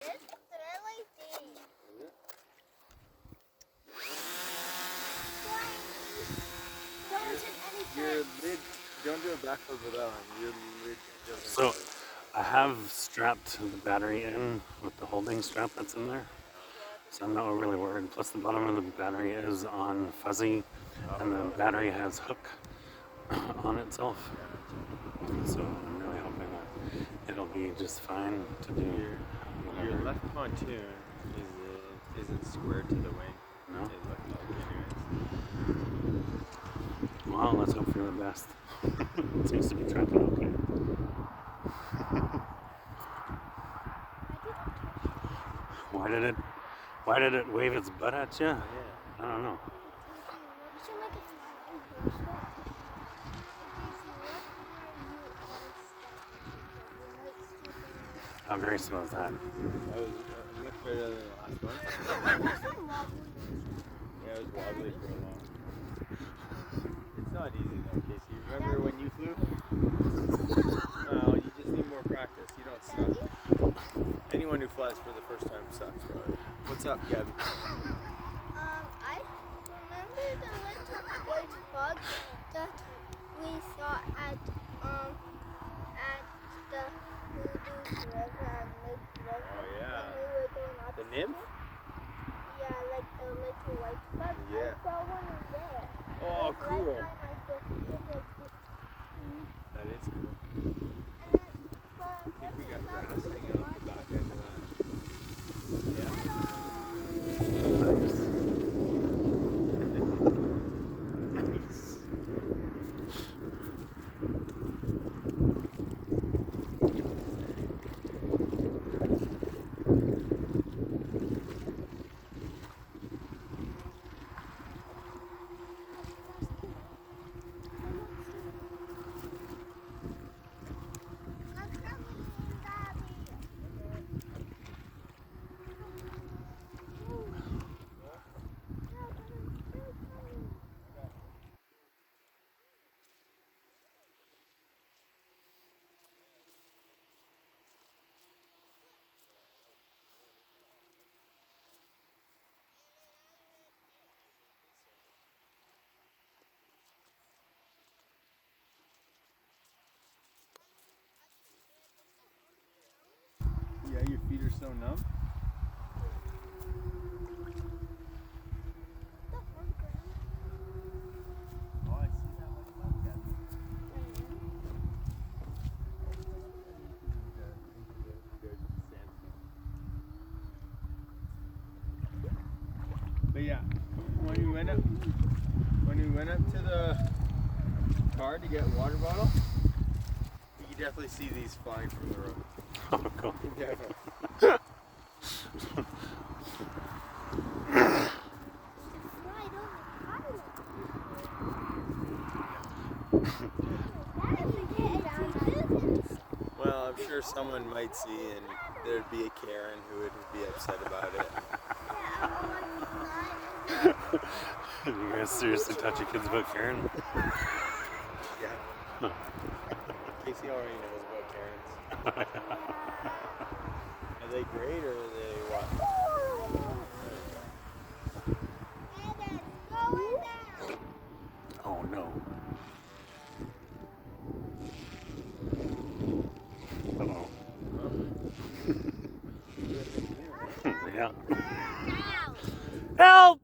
It's really deep. Your lid, don't do it backwards with that one. Your lid doesn't. So I have strapped the battery in with the holding strap that's in there. So I'm not really worried. Plus the bottom of the battery is on fuzzy and the battery has hook on itself. So I'm really hoping that it'll be just fine to do. Your left pontoon isn't square to the wing. No? It looked like anyways. Well, let's hope for the best. It seems to be tracking okay. Why did it wave its butt at you? Yeah. I don't know. How graceful is that? I was much better than the last one. Yeah, it was wobbly for a while. It's not easy though, Casey. Remember when you flew? No, you just need more practice. You don't suck. Anyone who flies for the first time sucks, bro. What's up, Gabby? I remember the little white bug that we saw at the Voodoo River and Lake River. Oh, yeah. When we were going up The nymph? Yeah, like the little white bug. Yeah. I saw one there. Oh, cool. Last time I just did it. That is cool. And I think we got grass hanging off the back end of that. Yeah. Nice. Yeah, your feet are so numb. Oh, I see that one above, Gabby. But yeah, when we went up to the car to get a water bottle, you could definitely see these flying from the road. Oh, cool. Definitely. Well, I'm sure someone might see, and there'd be a Karen who would be upset about it. You guys seriously touch your kids about Karen? Yeah. Casey already knows about Karens. Are they great or are they what? Oh no. Uh-oh. Yeah. Help!